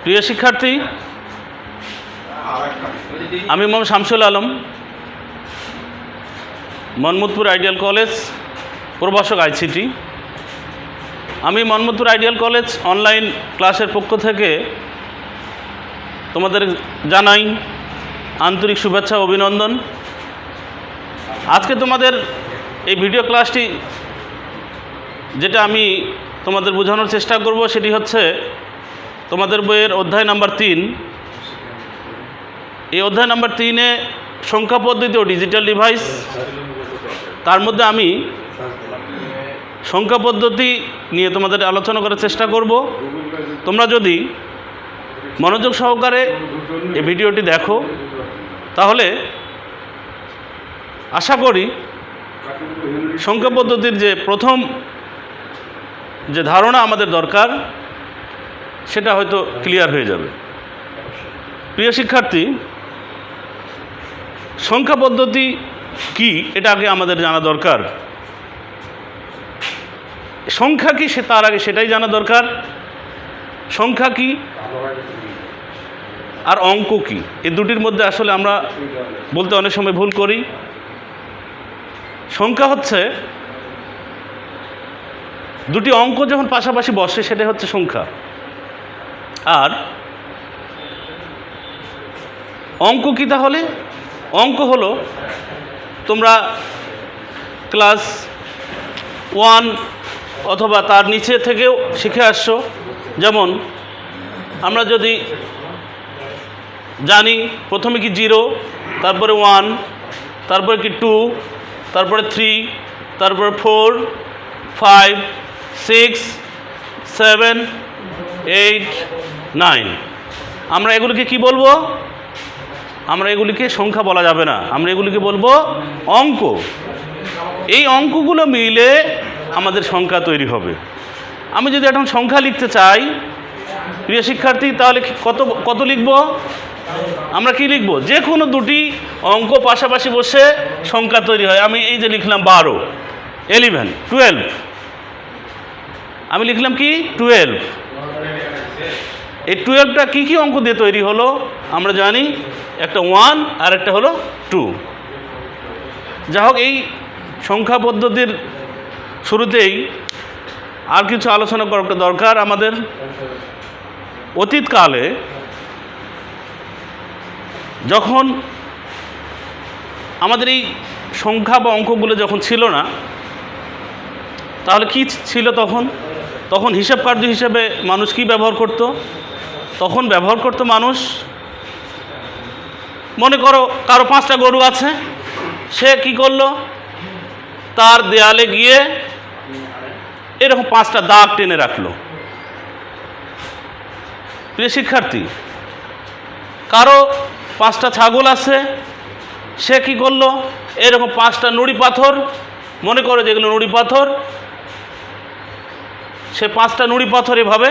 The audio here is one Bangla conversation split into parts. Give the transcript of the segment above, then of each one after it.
প্রিয় শিক্ষার্থী, আমি মোহাম্মদ শামসুল আলম, মনমুদপুর আইডিয়াল কলেজ প্রভাষক আইসিটি। আমি মনমুদপুর আইডিয়াল কলেজ অনলাইন ক্লাসের পক্ষ থেকে তোমাদের জানাই আন্তরিক শুভেচ্ছা ও অভিনন্দন। আজকে তোমাদের এই ভিডিও ক্লাসটি যেটা আমি তোমাদের বোঝানোর চেষ্টা করব সেটি হচ্ছে তোমাদের বইয়ের অধ্যায় নাম্বার 3। এই অধ্যায় নাম্বার 3-এ সংখ্যা পদ্ধতি ও ডিজিটাল ডিভাইস। তার মধ্যে আমি সংখ্যা পদ্ধতি নিয়ে তোমাদের আলোচনা করার চেষ্টা করব। তোমরা যদি মনোযোগ সহকারে এই ভিডিওটি দেখো তাহলে আশা করি সংখ্যা পদ্ধতির যে প্রথম যে ধারণা আমাদের দরকার সেটা হয়তো ক্লিয়ার হয়ে যাবে। প্রিয় শিক্ষার্থী, সংখ্যা পদ্ধতি কি এটা আগে আমাদের জানা দরকার। সংখ্যা কি তার আগে সেটাই জানা দরকার। সংখ্যা কি আর অঙ্ক কি, এই দুটির মধ্যে আসলে আমরা বলতে অনেক সময় ভুল করি। সংখ্যা হচ্ছে দুটি অঙ্ক যখন পাশাপাশি বসে সেটা হচ্ছে সংখ্যা। আর অঙ্ক কি তাহলে? অঙ্ক হলো তোমরা ক্লাস 1 অথবা তার নিচে থেকেও শিখে আসছো। যেমন আমরা যদি জানি প্রথমে কি 0, তারপরে 1, তারপরে কি 2, তারপরে 3, তারপরে 4, 5, 6, 7, 8, 9। আমরা এগুলিকে কি বলবো? আমরা এগুলিকে সংখ্যা বলা যাবে না, আমরা এগুলিকে বলবো অঙ্ক। এই অঙ্কগুলো মিলে আমাদের সংখ্যা তৈরি হবে। আমি যদি এখন সংখ্যা লিখতে চাই প্রিয় শিক্ষার্থী, তাহলে কত লিখব? আমরা কি লিখব? যে কোনো দুটি অঙ্ক পাশাপাশি বসে সংখ্যা তৈরি হয়। আমি এই যে লিখলাম 12, 11, 12। আমি লিখলাম কি 12। এই 12টা কী কী অঙ্ক দিয়ে তৈরি হলো আমরা জানি। একটা 1 আর একটা হলো 2। যা হোক, এই সংখ্যা পদ্ধতির শুরুতেই আর কিছু আলোচনা করা দরকার আমাদের। অতীতকালে যখন আমাদের এই সংখ্যা বা অঙ্কগুলো যখন ছিল না, তাহলে কি ছিল তখন হিসাব কার্য হিসেবে মানুষ কি ব্যবহার করত? তখন ব্যবহার করত মানুষ, মনে করো কারো 5টা গরু আছে, সে কি করলো? তার দেয়ালে গিয়ে এরকম 5টা দাগ টেনে রাখলো। প্রিয় শিক্ষার্থী, কারো 5টা ছাগল আছে, সে কি করলো? এরকম 5টা নুড়ি পাথর, মনে করো যেগুলো নুড়ি পাথর, সে 5টা নুড়ি পাথর এভাবে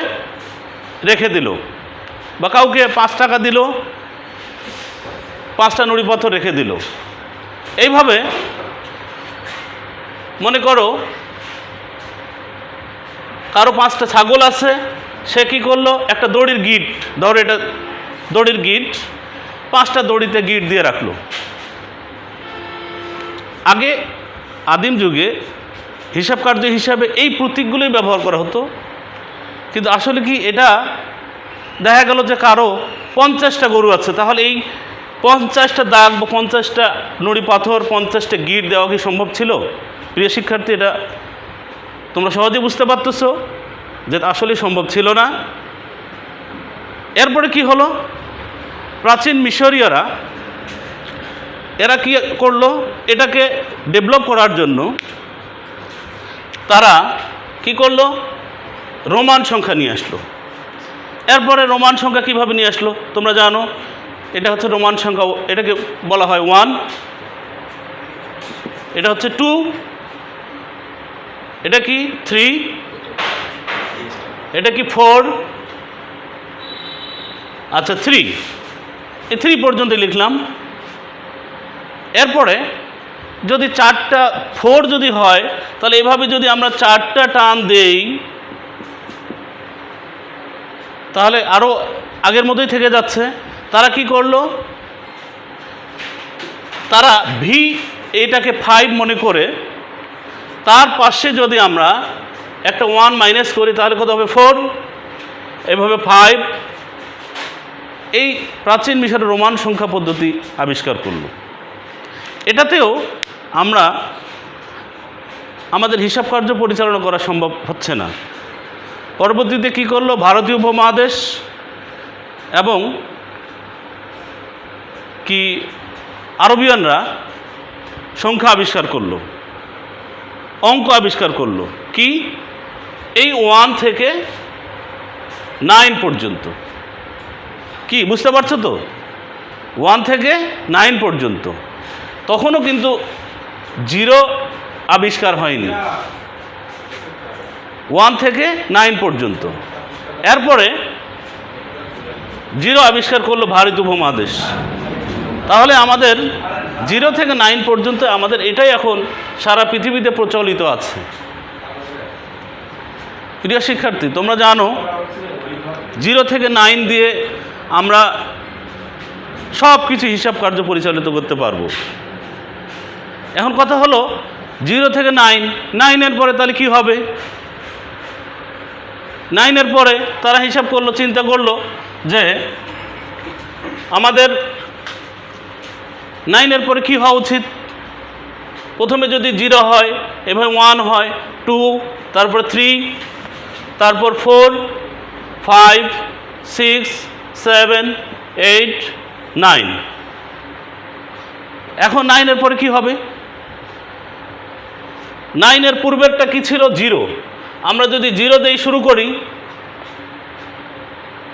রেখে দিল। বা কাউকে 5 টাকা দিল, 5টা নুড়ি পাথর রেখে দিল। এইভাবে মনে করো কারো 5টা ছাগল আছে, সে কি করলো? একটা দড়ির গিট, ধরো এটা দড়ির গিট, 5টা দড়িতে গিট দিয়ে রাখলো। আগে আদিম যুগে হিসাব কার্য হিসাবে এই প্রতীকগুলোই ব্যবহার করা হতো। কিন্তু আসলে কি এটা দেখা গেল যে কারো 50টা গরু আছে, তাহলে এই 50টা দাগ বা 50টা নুড়ি পাথর, 50টা গিট দেওয়া কি সম্ভব ছিল? প্রিয় শিক্ষার্থী, এটা তোমরা সহজে বুঝতে পারতেছো যে আসলে সম্ভব ছিল না। এরপরে কি হলো? প্রাচীন মিশরীয়রা এরা কি করলো? এটাকে ডেভেলপ করার জন্য তারা কি করলো? রোমান সংখ্যা নিয়ে আসলো। এরপরে রোমান সংখ্যা কিভাবে নিয়ে আসলো তোমরা জানো। এটা হচ্ছে রোমান সংখ্যা, এটাকে বলা হয় 1, এটা হচ্ছে 2, এটা কি 3, এটা কি 4, আচ্ছা 3, এই 3 পর্যন্ত লিখলাম। এরপরে যদি 4টা 4 যদি হয়, তাহলে এভাবে যদি আমরা 4টা টান দেই তাহলে আরও আগের মতোই থেকে যাচ্ছে। তারা কি করলো, তারা ভি এটাকে 5 মনে করে তার পাশে যদি আমরা একটা 1 মাইনাস করি তাহলে কত হবে 4, এভাবে 5। এই প্রাচীন মিশরের রোমান সংখ্যা পদ্ধতি আবিষ্কার করল। এটাতেও আমরা আমাদের হিসাব কার্য পরিচালনা করা সম্ভব হচ্ছে না। পরবর্তীতে কি করলো, ভারতীয় উপমহাদেশ এবং কি আরবিয়ানরা সংখ্যা আবিষ্কার করলো, অঙ্ক আবিষ্কার করলো। কি, এই 1 থেকে 9 পর্যন্ত। কি বুঝতে পারছো তো, 1 থেকে 9 পর্যন্ত। তখনও কিন্তু 0 আবিষ্কার হয়নি, 1 থেকে 9 পর্যন্ত। এরপরে 0 আবিষ্কার করলো ভারতীয় উপমহাদেশ। তাহলে আমাদের 0 থেকে 9 পর্যন্ত আমাদের এটাই এখন সারা পৃথিবীতে প্রচলিত আছে। প্রিয় শিক্ষার্থী, তোমরা জানো 0 থেকে 9 দিয়ে আমরা সব কিছু হিসাব কার্য পরিচালিত করতে পারবো। এখন কথা হলো 0 থেকে 9 পরে তাহলে কি হবে? 9 পরে তারা হিসাব করলো, চিন্তা করলো যে আমাদের 9 পরে কি হওয়া উচিত। প্রথমে যদি 0 হয়, এভাবে 1 হয়, 2, তারপর 3, তারপর 4, 5, 6, 7, 8, 9। এখন 9 পরে কি হবে? 9 পূর্বেরটা কি ছিল? 0। আমরা যদি 0 দিয়ে শুরু করি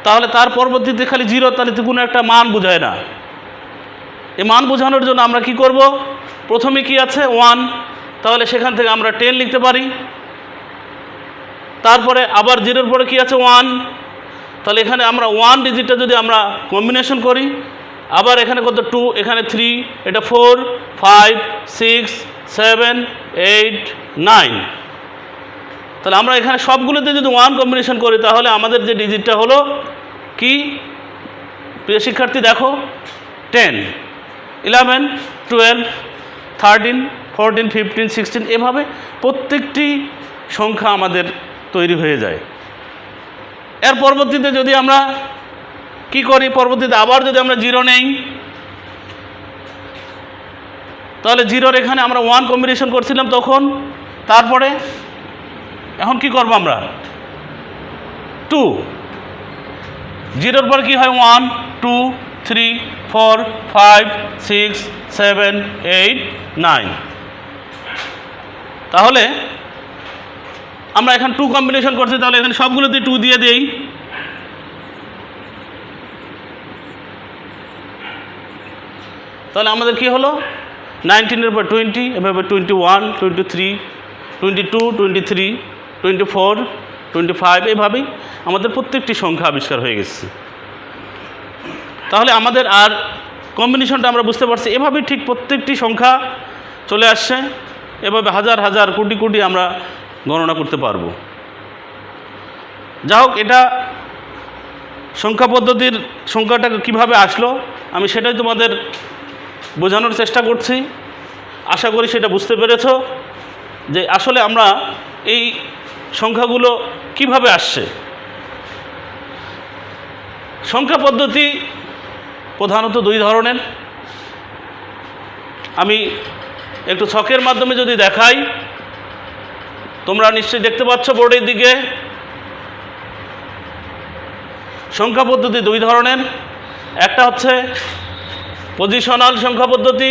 তাহলে তার পরবর্তীতে খালি 0, তাহলে তো কোনো একটা মান বোঝায় না। এই মান বোঝানোর জন্য আমরা কি করব, প্রথমে কি আছে 1, তাহলে সেখান থেকে আমরা 10 লিখতে পারি। তারপরে আবার 0 পরে কি আছে 1, তাহলে এখানে আমরা 1 ডিজিটটা যদি আমরা কম্বিনেশন করি, আবার এখানে কত 2, এখানে 3, এটা 4, 5, 6, 7, 8, 9। তাহলে আমরা এখানে সবগুলোতে যদি 1 কম্বিনেশন করি তাহলে আমাদের যে ডিজিটটা হলো কি, প্রিয় শিক্ষার্থী দেখো, 10, 11, 12, 13, 14, 15, 16, এভাবে প্রত্যেকটি সংখ্যা আমাদের তৈরি হয়ে যায়। এর পরবর্তীতে যদি আমরা কি করি, পরবর্তীতে আবার যদি আমরা 0 নেই, তাহলে 0 এখানে আমরা 1 কম্বিনেশন করছিলাম তখন। তারপরে এখন কি করব আমরা, 2, 0 পরে কি হয় 1, 2, 3, 4, 5, 6, 7, 8, 9। তাহলে আমরা এখন 2 কম্বিনেশন করছি, তাহলে এখানে সবগুলোতে 2 দিয়ে দেই। তাহলে আমাদের কি হলো, 19 পর 20, এভাবে 21, 23, 22, 23, 24, 25, এভাবেই আমাদের প্রত্যেকটি সংখ্যা আবিষ্কার হয়ে গেছে। তাহলে আমাদের আর কম্বিনেশনটা আমরা বুঝতে পারছি, এভাবেই ঠিক প্রত্যেকটি সংখ্যা চলে আসছে। এভাবে হাজার হাজার কোটি কোটি আমরা গণনা করতে পারবো। যা হোক, এটা সংখ্যা পদ্ধতির সংখ্যাটা কিভাবে আসলো আমি সেটাই তোমাদের বোঝানোর চেষ্টা করছি। আশা করি সেটা বুঝতে পেরেছ যে আসলে আমরা এই সংখ্যাগুলো কিভাবে আসছে। সংখ্যা পদ্ধতি প্রধানত 2 ধরনের। আমি একটু ছকের মাধ্যমে যদি দেখাই, তোমরা নিশ্চয়ই দেখতে পাচ্ছ বোর্ডের দিকে। সংখ্যা পদ্ধতি 2 ধরনের। একটা হচ্ছে পজিশনাল সংখ্যা পদ্ধতি,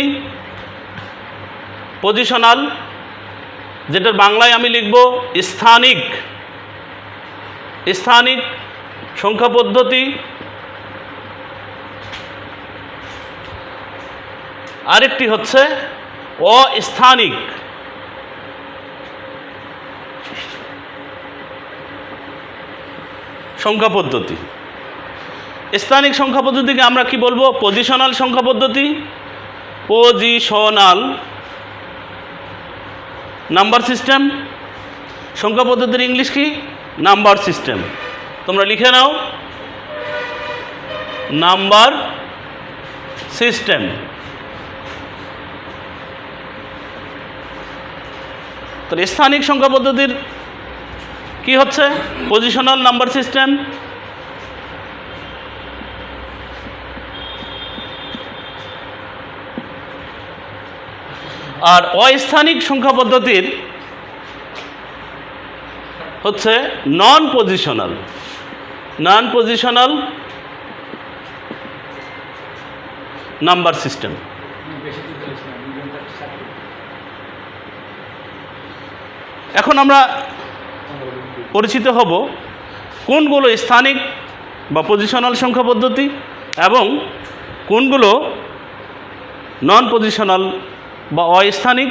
পজিশনাল, যেটার বাংলায় আমি লিখব স্থানিক, স্থানিক সংখ্যা পদ্ধতি। আরেকটি হচ্ছে অস্থানিক সংখ্যা পদ্ধতি। স্থানিক সংখ্যা পদ্ধতিকে আমরা কি বলবো, পজিশনাল সংখ্যা পদ্ধতি, পজিশনাল নাম্বার সিস্টেম। সংখ্যা পদ্ধতির ইংলিশ কি, নাম্বার সিস্টেম। তোমরা লিখে নাও নাম্বার সিস্টেম। তাহলে স্থানিক সংখ্যা পদ্ধতির কি হচ্ছে? Positional number system. আর অস্থানিক সংখ্যা পদ্ধতির হচ্ছে নন পজিশনাল নাম্বার সিস্টেম। এখন আমরা পরিচিত হব কোনগুলো স্থানিক বা পজিশনাল সংখ্যা পদ্ধতি এবং কোনগুলো নন পজিশনাল বা অস্থানিক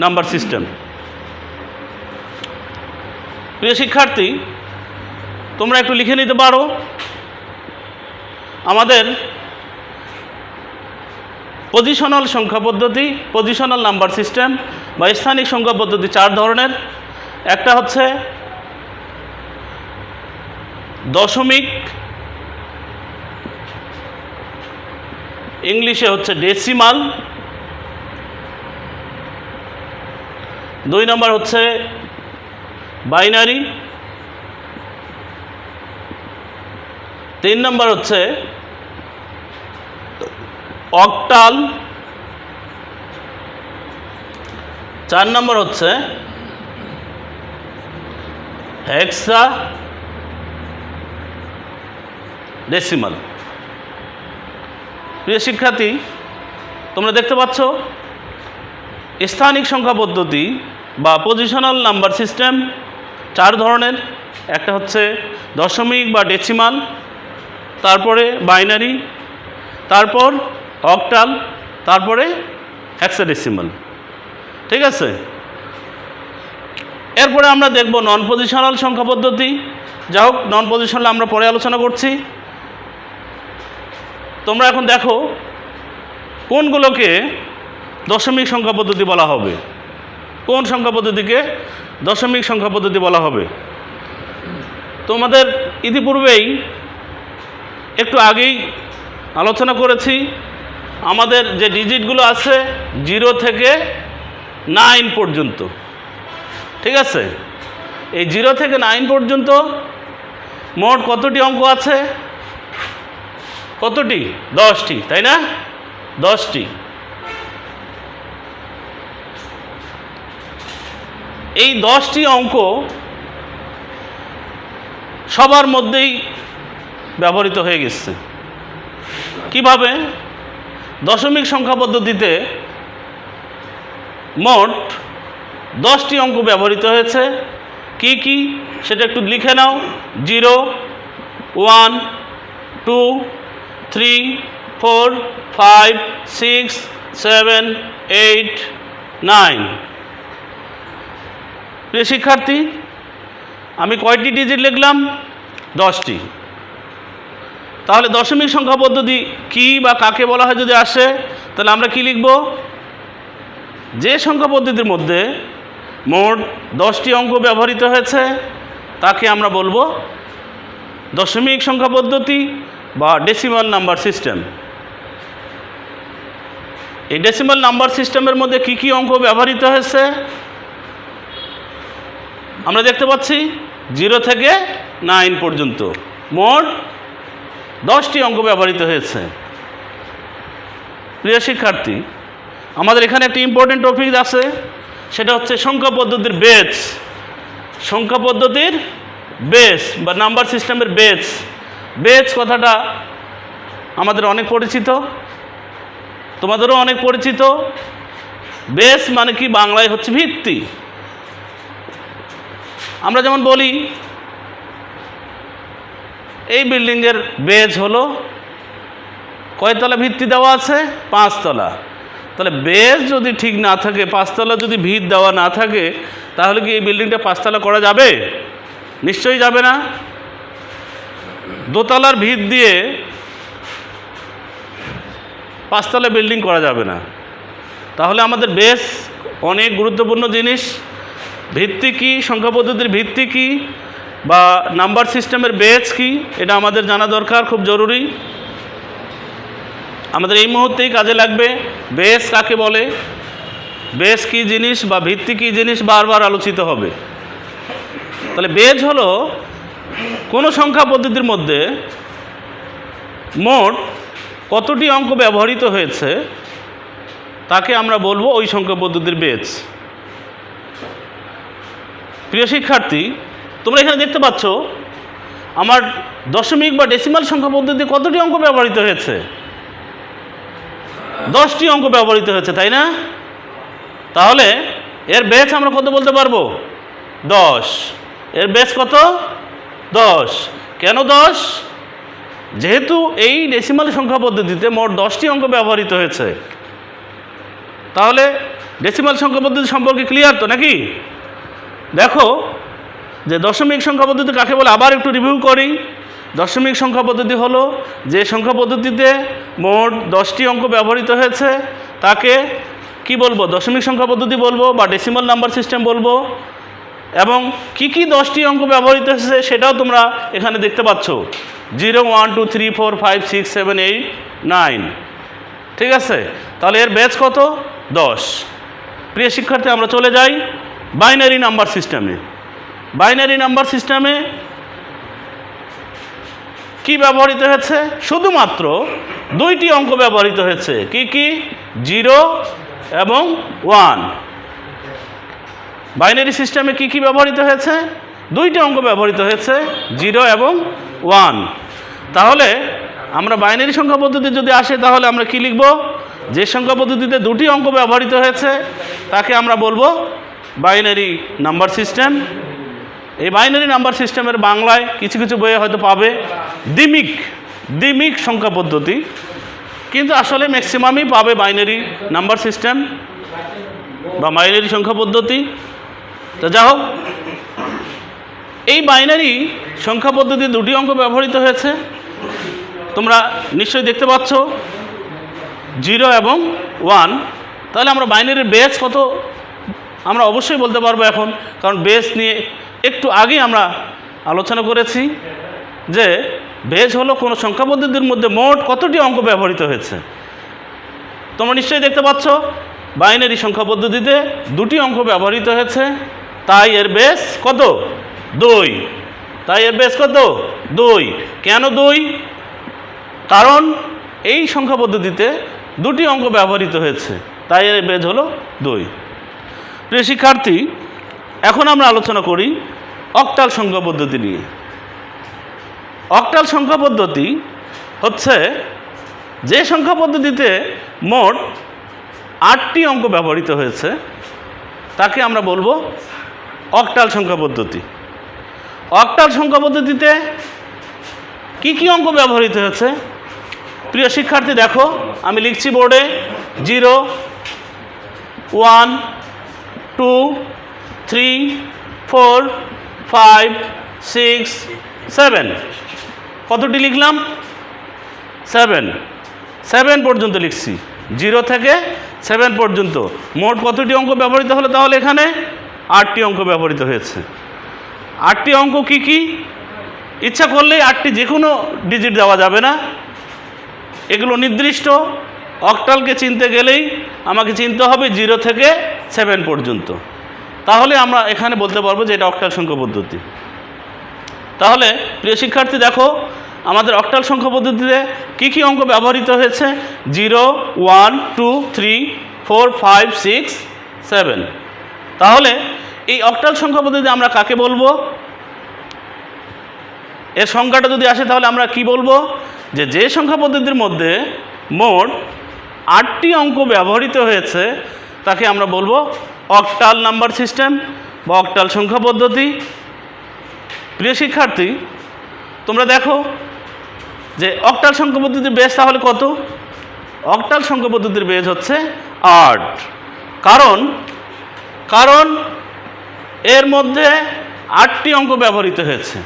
নাম্বার সিস্টেম। প্রিয় শিক্ষার্থী, তোমরা একটু লিখে নিতে পারো। আমাদের পজিশনাল সংখ্যা পদ্ধতি, পজিশনাল নাম্বার সিস্টেম বা স্থানিক সংখ্যা পদ্ধতি 4 ধরনের। একটা হচ্ছে দশমিক, ইংলিশে হচ্ছে ডেসিমাল। 2 নম্বর হচ্ছে বাইনারি। 3 নম্বর হচ্ছে অক্টাল। 4 নম্বর হচ্ছে হেক্সা ডেসিমাল। প্রিয় শিক্ষার্থী, তোমরা দেখতে পাচ্ছ স্থানিক সংখ্যা পদ্ধতি বা পজিশনাল নাম্বার সিস্টেম 4 ধরনের। একটা হচ্ছে দশমিক বা ডেসিমাল, তারপরে বাইনারি, তারপর অক্টাল, তারপরে হেক্সাডেসিমাল। ঠিক আছে? এরপরে আমরা দেখব নন পজিশনাল সংখ্যা পদ্ধতি। যা হোক, নন পজিশনাল আমরা পরে আলোচনা করছি। তোমরা এখন দেখো কোনগুলোকে দশমিক সংখ্যা পদ্ধতি বলা হবে, কোন সংখ্যা পদ্ধতিকে দশমিক সংখ্যা পদ্ধতি বলা হবে। তোমাদের ইতিপূর্বেই একটু আগেই আলোচনা করেছি, আমাদের যে ডিজিটগুলো আছে 0 থেকে 9 পর্যন্ত। ঠিক আছে? এই 0 থেকে 9 পর্যন্ত মোট কতটি অঙ্ক আছে? কতটি? 10টি, তাই না? 10টি। এই 10টি অঙ্ক সবার মধ্যেই ব্যবহৃত হয়ে গেছে। কিভাবে? দশমিক সংখ্যা পদ্ধতিতে মোট 10টি অঙ্ক ব্যবহৃত হয়েছে। কি কি সেটা একটু লিখে নাও। 0, 1, 2, 3, 4, 5, 6, 7, 8, 9। প্রিয় শিক্ষার্থী, আমি কয়টি ডিজিট লিখলাম? 10টি। তাহলে দশমিক সংখ্যা পদ্ধতি কি বা কাকে বলা হয় যদি আসে, তাহলে আমরা কি লিখব? যে সংখ্যা পদ্ধতির মধ্যে মোট 10টি অঙ্ক ব্যবহৃত হয়েছে তাকে আমরা বলবো দশমিক সংখ্যা পদ্ধতি বা ডেসিমাল নাম্বার সিস্টেম। এই ডেসিমাল নাম্বার সিস্টেমের মধ্যে কি কি অঙ্ক ব্যবহৃত হয়েছে আমরা দেখতে পাচ্ছি। 0 থেকে 9 পর্যন্ত মোট 10টি অঙ্ক ব্যবহৃত হয়েছে। প্রিয় শিক্ষার্থী, আমাদের এখানে একটি ইম্পর্টেন্ট টপিক আছে, সেটা হচ্ছে সংখ্যা পদ্ধতির বেস। সংখ্যা পদ্ধতির বেস বা নাম্বার সিস্টেমের বেস। বেস কথাটা আমাদের অনেক পরিচিত, তোমাদেরও অনেক পরিচিত। বেস মানে কি? বাংলায় হচ্ছে ভিত্তি। আমরা যেমন বলি এই বিল্ডিংয়ের বেজ হলো কয়তলা ভিত্তি দেওয়া আছে? 5 তলা। তাহলে বেজ যদি ঠিক না থাকে, 5 তলা যদি ভিত দেওয়া না থাকে, তাহলে কি এই বিল্ডিংটা 5 তলা করা যাবে? নিশ্চয়ই যাবে না। দোতলার ভিত দিয়ে 5 তলা বিল্ডিং করা যাবে না। তাহলে আমাদের বেস অনেক গুরুত্বপূর্ণ জিনিস। ভিত্তি কি, সংখ্যা পদ্ধতির ভিত্তি কি বা নাম্বার সিস্টেমের বেস কি, এটা আমাদের জানা দরকার, খুব জরুরি। আমাদের এই মুহূর্তেই কাজে লাগবে বেস কাকে বলে, বেস কী জিনিস বা ভিত্তি কী জিনিস বারবার আলোচিত হবে। তাহলে বেস হলো কোনো সংখ্যা পদ্ধতির মধ্যে মোট কতটি অঙ্ক ব্যবহৃত হয়েছে তাকে আমরা বলবো ওই সংখ্যা পদ্ধতির বেস। প্রিয় শিক্ষার্থী, তোমরা এখানে দেখতে পাচ্ছ আমার দশমিক বা ডেসিমাল সংখ্যা পদ্ধতিতে কতটি অঙ্ক ব্যবহৃত হয়েছে? 10টি অঙ্ক ব্যবহৃত হয়েছে, তাই না? তাহলে এর বেস আমরা কত বলতে পারবো? 10। এর বেস কত? 10। কেন 10? যেহেতু এই ডেসিমাল সংখ্যা পদ্ধতিতে মোট 10টি অঙ্ক ব্যবহৃত হয়েছে। তাহলে ডেসিমাল সংখ্যা পদ্ধতি সম্পর্কে ক্লিয়ার তো নাকি? দেখো যে দশমিক সংখ্যা পদ্ধতি কাকে বলে আবার একটু রিভিউ করি। দশমিক সংখ্যা পদ্ধতি হলো যে সংখ্যা পদ্ধতিতে মোট 10টি অঙ্ক ব্যবহৃত হয়েছে তাকে কি বলবো? দশমিক সংখ্যা পদ্ধতি বলবো বা ডেসিমাল নাম্বার সিস্টেম বলবো। এবং কি 10টি অঙ্ক ব্যবহৃত হয়েছে সেটাও তোমরা এখানে দেখতে পাচ্ছ, 0 1 2 3 4 5 6 7 8 9। ঠিক আছে, তাহলে এর বেস কত? 10। প্রিয় শিক্ষার্থী, আমরা চলে যাই বাইনারি নাম্বার সিস্টেমে। বাইনারি নাম্বার সিস্টেমে কি ব্যবহৃত হয়েছে? শুধুমাত্র 2টি অঙ্ক ব্যবহৃত হয়েছে। কি? 0 এবং 1। বাইনারি সিস্টেমে কি ব্যবহৃত হয়েছে? 2টি অঙ্ক ব্যবহৃত হয়েছে, 0 এবং 1। তাহলে আমরা বাইনারি সংখ্যা পদ্ধতি যদি আসে তাহলে আমরা কি লিখব? যে সংখ্যা পদ্ধতিতে 2টি অঙ্ক ব্যবহৃত হয়েছে তাকে আমরা বলবো বাইনারি নাম্বার সিস্টেম। এই বাইনারি নাম্বার সিস্টেমের বাংলায় কিছু বইয়ে হয়তো পাবে দ্বিমিক সংখ্যা পদ্ধতি, কিন্তু আসলে ম্যাক্সিমামই পাবে বাইনারি নাম্বার সিস্টেম বা বাইনারি সংখ্যা পদ্ধতি। তো যা হোক, এই বাইনারি সংখ্যা পদ্ধতি 2টি অঙ্ক ব্যবহৃত হয়েছে। তোমরা নিশ্চয়ই দেখতে পাচ্ছ 0 এবং 1। তাহলে আমরা বাইনারির বেস কত আমরা অবশ্যই বলতে পারবো এখন, কারণ বেস নিয়ে একটু আগেই আমরা আলোচনা করেছি যে বেস হলো কোনো সংখ্যা পদ্ধতির মধ্যে মোট কতটি অঙ্ক ব্যবহৃত হয়েছে। তোমরা নিশ্চয়ই দেখতে পাচ্ছ বাইনারি সংখ্যা পদ্ধতিতে 2টি অঙ্ক ব্যবহৃত হয়েছে, তাই এর বেস কত? 2। তাই এর বেস কত? 2। কেন 2? কারণ এই সংখ্যা পদ্ধতিতে 2টি অঙ্ক ব্যবহৃত হয়েছে, তাই এর বেস হলো 2। প্রিয় শিক্ষার্থী, এখন আমরা আলোচনা করি অক্টাল সংখ্যা পদ্ধতি নিয়ে। অক্টাল সংখ্যা পদ্ধতি হচ্ছে যে সংখ্যা পদ্ধতিতে মোট 8টি অঙ্ক ব্যবহৃত হয়েছে তাকে আমরা বলবো অক্টাল সংখ্যা পদ্ধতি। অক্টাল সংখ্যা পদ্ধতিতে কি অঙ্ক ব্যবহৃত হয়েছে? প্রিয় শিক্ষার্থী দেখো, আমি লিখছি বোর্ডে 0 1 2 3 4 5 6 7। কতটি লিখলাম? 7 পর্যন্ত লিখছি, 0 থেকে 7 পর্যন্ত। মোট কতটি অঙ্ক ব্যবহৃত হলো? তাহলে এখানে 8টি অঙ্ক ব্যবহৃত হয়েছে। 8টি অঙ্ক কি? ইচ্ছা করলেই 8টি যে কোনো ডিজিট দেওয়া যাবে না, এগুলো নির্দিষ্ট। অক্টালকে চিনতে গেলেই আমাকে চিনতে হবে 0 থেকে 7 পর্যন্ত, তাহলে আমরা এখানে বলতে পারবো যে এটা অক্টাল সংখ্যা পদ্ধতি। তাহলে প্রিয় শিক্ষার্থী দেখো, আমাদের অক্টাল সংখ্যা পদ্ধতিতে কি অঙ্ক ব্যবহৃত হয়েছে? 0 1 2 3 4 5 6 7। তাহলে এই অক্টাল সংখ্যা পদ্ধতিতে আমরা কাকে বলবো? এর সংখ্যাটা যদি আসে তাহলে আমরা কি বলবো? যে সংখ্যা পদ্ধতির মধ্যে মোট 8টি অঙ্ক ব্যবহৃত হয়েছে তাকে আমরা বলবো অক্টাল নাম্বার সিস্টেম বা অক্টাল সংখ্যা পদ্ধতি। প্রিয় শিক্ষার্থী, তোমরা দেখো যে অক্টাল সংখ্যা পদ্ধতির বেস তাহলে কত? অক্টাল সংখ্যা পদ্ধতির বেস হচ্ছে 8। কারণ এর মধ্যে 8টি অঙ্ক ব্যবহৃত হয়েছে।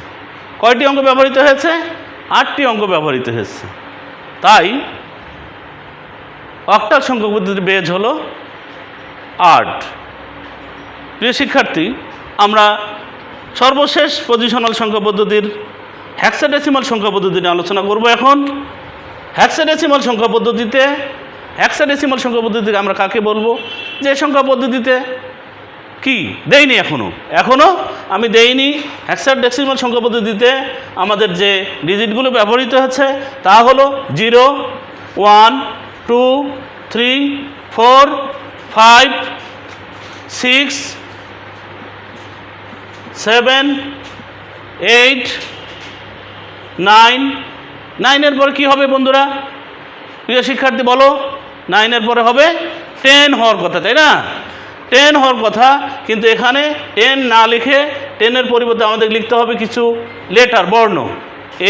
কয়টি অঙ্ক ব্যবহৃত হয়েছে? 8টি অঙ্ক ব্যবহৃত হয়েছে, তাই অক্টাল সংখ্যা পদ্ধতির বেস হলো 8। প্রিয় শিক্ষার্থী, আমরা সর্বশেষ পজিশনাল সংখ্যা পদ্ধতির হেক্সাডেসিমাল সংখ্যা পদ্ধতি নিয়ে আলোচনা করব এখন। হেক্সাডেসিমাল সংখ্যা পদ্ধতিতে আমরা কাকে বলবো? যে সংখ্যা পদ্ধতিতে কি দেইনি, এখনও আমি দেইনি। হেক্সাডেসিমাল সংখ্যা পদ্ধতিতে আমাদের যে ডিজিটগুলো ব্যবহৃত হচ্ছে তা হলো 0, 1, 2, 3, 4, 5, 6, 7, 8, 9। 9-এর পরে কী হবে বন্ধুরা? প্রিয় শিক্ষার্থী বলো, 9-এর পরে হবে 10 হওয়ার কথা, তাই না? 10 হওয়ার কথা, কিন্তু এখানে 10 না লিখে 10-এর পরিবর্তে আমাদের লিখতে হবে কিছু লেটার, বর্ণ।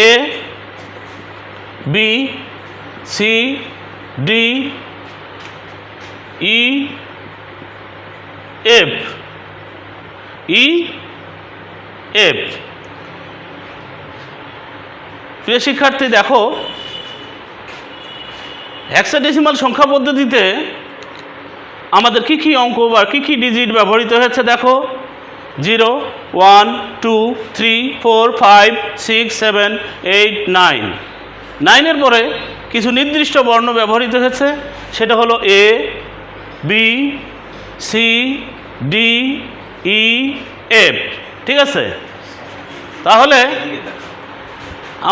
A, B, C, D, E, F, E, F। প্রিয় শিক্ষার্থী দেখো, হেক্সাডেসিমাল সংখ্যা পদ্ধতিতে আমাদের কি অঙ্ক বা কি ডিজিট ব্যবহৃত হয়েছে দেখো। 0, 1, 2, 3, 4, 5, 6, 7, 8, 9। 9-এর পরে কিছু নির্দিষ্ট বর্ণ ব্যবহৃত হয়েছে, সেটা হলো A, B, C, D, E, F। ঠিক আছে? তাহলে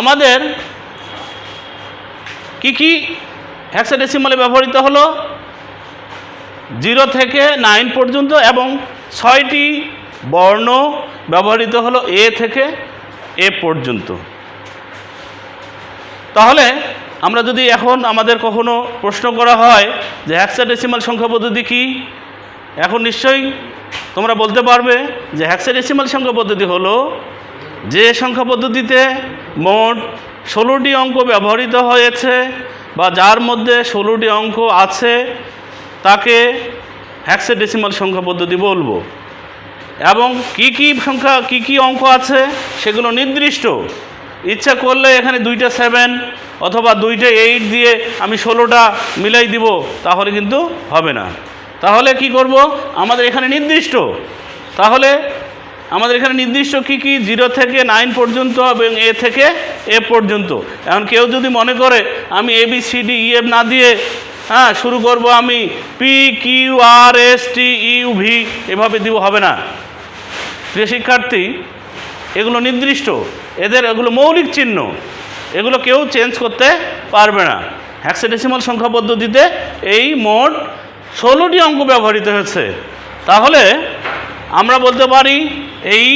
আমাদের কি হেক্সাডেসিমালে ব্যবহৃত হলো? 0 থেকে 9 পর্যন্ত, এবং 6টি বর্ণ ব্যবহৃত হলো A থেকে F পর্যন্ত। তাহলে আমরা যদি এখন আমাদের কখনো প্রশ্ন করা হয় যে হেক্সাডেসিমাল সংখ্যা পদ্ধতি কি, এখন নিশ্চয়ই তোমরা বলতে পারবে যে হেক্সাডেসিমাল সংখ্যা পদ্ধতি হলো যে সংখ্যা পদ্ধতিতে মোট 16টি অঙ্ক ব্যবহৃত হয়েছে বা যার মধ্যে 16টি অঙ্ক আছে তাকে হেক্সাডেসিমাল সংখ্যা পদ্ধতি বলবো। এবং কি অঙ্ক আছে সেগুলো নির্দিষ্ট। ইচ্ছা করলে এখানে 2টা 7 অথবা 2টা 8 দিয়ে আমি 16টা মিলাই দিব, তাহলে কিন্তু হবে না। তাহলে কি করব? আমাদের এখানে নির্দিষ্ট কি 0 থেকে 9 পর্যন্ত এবং A থেকে F পর্যন্ত। এখন কেউ যদি মনে করে আমি ABCD EF না দিয়ে শুরু করব, আমি PQRSTUV এভাবে দিব, হবে না। প্রিয় শিক্ষার্থী, এগুলো নির্দিষ্ট, এগুলো মৌলিক চিহ্ন, এগুলো কেউ চেঞ্জ করতে পারবে না। হেক্সাডেসিমাল সংখ্যা পদ্ধতিতে এই মোট 16টি অঙ্ক ব্যবহৃত হয়েছে। তাহলে আমরা বলতে পারি এই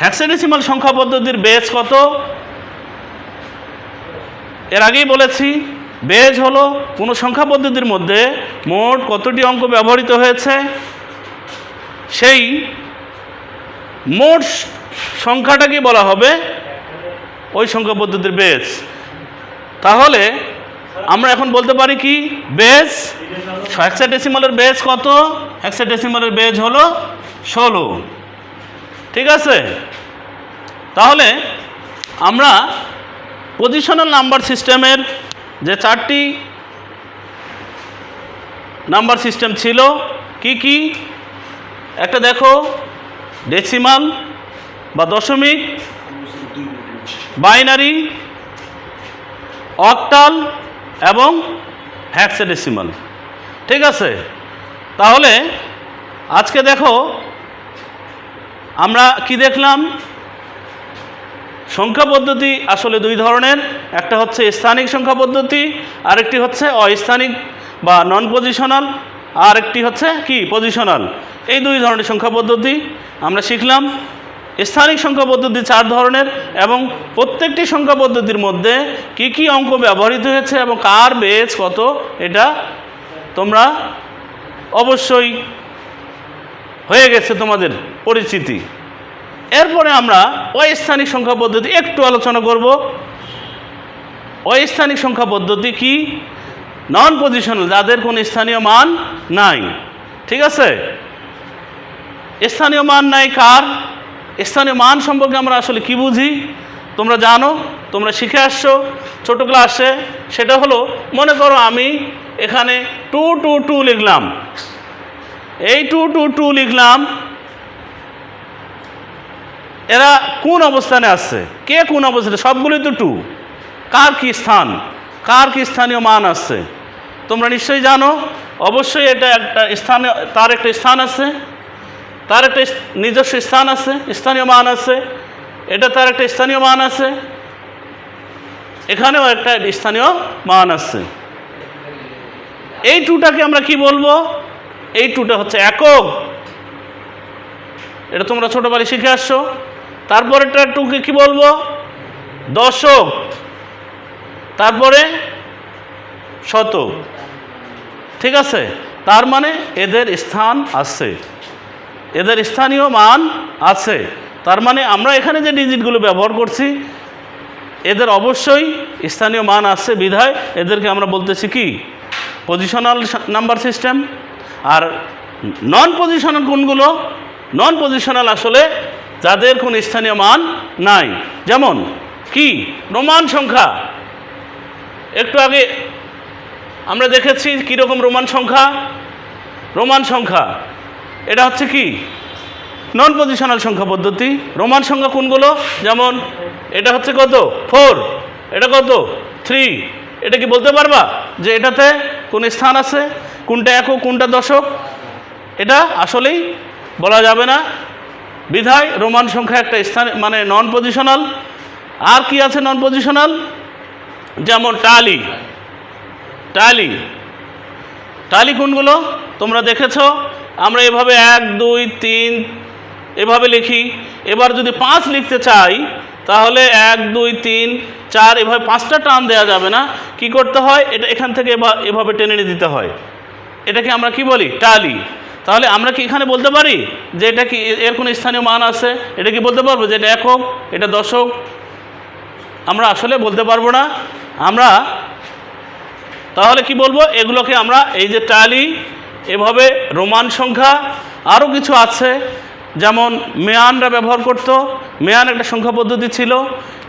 হেক্সাডেসিমাল সংখ্যা পদ্ধতির বেজ কত? এর আগেই বলেছি, বেজ হলো কোনো সংখ্যা পদ্ধতির মধ্যে মোট কতটি অঙ্ক ব্যবহৃত হয়েছে, সেই মোট সংখ্যাটাকে বলা হবে ওই সংখ্যা পদ্ধতির বেজ। তাহলে আমরা এখন বলতে পারি কি বেজ? হেক্সাডেসিমালের বেজ কত? হেক্সাডেসিমালের বেজ হলো 16। ঠিক আছে? তাহলে আমরা পজিশনাল নাম্বার সিস্টেমের যে 4টি নাম্বার সিস্টেম ছিল, কি একটা দেখো, ডেসিমাল বা দশমিক, বাইনারি, অক্টাল এবং হেক্সাডেসিমাল। ঠিক আছে? তাহলে আজকে দেখো আমরা কি দেখলাম? সংখ্যা পদ্ধতি আসলে 2 ধরনের, একটা হচ্ছে স্থানিক সংখ্যা পদ্ধতি, আরেকটি হচ্ছে অস্থানিক বা নন পজিশনাল, আর একটি হচ্ছে কি পজিশনাল। এই 2 ধরনের সংখ্যা পদ্ধতি আমরা শিখলাম। স্থানিক সংখ্যা পদ্ধতি 4 ধরনের, এবং প্রত্যেকটি সংখ্যা পদ্ধতির মধ্যে কি অঙ্ক ব্যবহৃত হয়েছে এবং কার বেজ কত, এটা তোমরা অবশ্যই হয়ে গেছে তোমাদের পরিচিতি। এরপরে আমরা অস্থানিক সংখ্যা পদ্ধতি একটু আলোচনা করব। অস্থানিক সংখ্যা পদ্ধতি কি? নন পজিশনাল, যাদের কোনো স্থানীয় মান নাই। ঠিক আছে? স্থানীয় মান নাই কার? স্থানীয় মান সম্পর্কে আমরা আসলে কি বুঝি তোমরা জানো, তোমরা শিখে আসছো ছোট ক্লাসে। সেটা হলো, মনে করো আমি এখানে 2 2 2 লিখলাম, এই 2 2 2 লিখলাম, এরা কোন অবস্থানে আছে, কে কোন অবস্থানে? সবগুলোই তো 2, কার কি স্থান? কার কি স্থানীয় মান আছে তোমরা নিশ্চয়ই জানো। অবশ্যই এটা একটা স্থানে, তার একটা স্থান আছে, তার একটা নিজস্ব স্থান আছে, স্থানীয় মান আছে, এটা তার একটা স্থানীয় মান আছে, এখানেও একটা স্থানীয় মান আছে। এই টুটাকে আমরা কি বলবো? এই টুটা হচ্ছে একক, এটা তোমরা ছোটবেলায় শিখে আসছো। তারপরেটা টুকে কি বলবো? দশক, তারপরে শতক, ঠিক আছে? তার মানে এদের স্থান আছে, এদের স্থানীয় মান আছে। তার মানে আমরা এখানে যে ডিজিটগুলো ব্যবহার করছি এদের অবশ্যই স্থানীয় মান আছে, বিধায় এদেরকে আমরা বলতেছি কি পজিশনাল নাম্বার সিস্টেম। আর নন পজিশনাল কোনগুলো? নন পজিশনাল আসলে যাদের কোনো স্থানীয় মান নাই, যেমন কি রোমান সংখ্যা। একটু আগে আমরা দেখেছি কীরকম রোমান সংখ্যা। রোমান সংখ্যা এটা হচ্ছে কি নন পজিশনাল সংখ্যা পদ্ধতি। রোমান সংখ্যা কোনগুলো? যেমন এটা হচ্ছে কত 4, এটা কত 3। এটা কি বলতে পারবা যে এটাতে কোন স্থান আছে, কোনটা একক কোনটা দশক? এটা আসলেই বলা যাবে না, বিধায় রোমান সংখ্যা একটা স্থান মানে নন পজিশনাল। আর কি আছে নন পজিশনাল? যেমন টালি। টালি টালি কোনগুলো তোমরা দেখেছ? আমরা এভাবে 1 2 3 এভাবে লিখি। এবার যদি 5 লিখতে চাই তাহলে 1 2 3 4 এভাবে 5টা টান দেওয়া যাবে না, কি করতে হয়? এটা এখান থেকে এভাবে টেনে নিয়ে দিতে হয়। এটাকে আমরা কি বলি? টালি। তাহলে আমরা কি এখানে বলতে পারি যে এটা কি এর কোনো স্থানীয় মান আছে? এটা কি বলতে পারবো যে এটা একক এটা দশক? আমরা আসলে বলতে পারবো না। আমরা তাহলে কি বলবো? এগুলোকে আমরা এই যে টালি, এভাবে রোমান সংখ্যা, আরও কিছু আছে যেমন মেয়ানরা ব্যবহার করত। মেয়ান একটা সংখ্যা পদ্ধতি ছিল।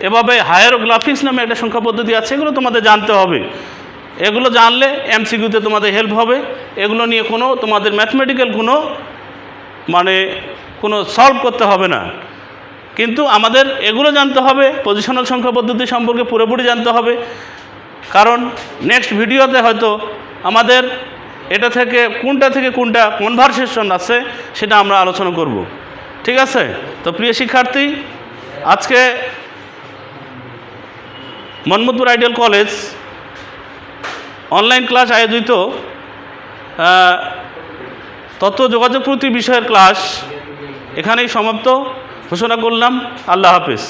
এভাবে হায়ারোগ্রাফিক্স নামে একটা সংখ্যা পদ্ধতি আছে, এগুলো তোমাদের জানতে হবে। এগুলো জানলে এমসিকিউতে তোমাদের হেল্প হবে। এগুলো নিয়ে কোনো তোমাদের ম্যাথমেটিক্যাল কোনো সলভ করতে হবে না। কিন্তু আমাদের এগুলো জানতে হবে, পজিশনাল সংখ্যা পদ্ধতি সম্পর্কে পুরোপুরি জানতে হবে। কারণ নেক্সট ভিডিওতে হয়তো আমাদের এটা থেকে কোনটা কনভারসেশন আছে সেটা আমরা আলোচনা করব, ঠিক আছে? তো প্রিয় শিক্ষার্থী, আজকে Mohammadpur ideal college online class আয়োজিত তথ্য যোগাযোগ প্রযুক্তি বিষয়ের ক্লাস এখানেই সমাপ্ত ঘোষণা করলাম। আল্লাহ হাফেজ।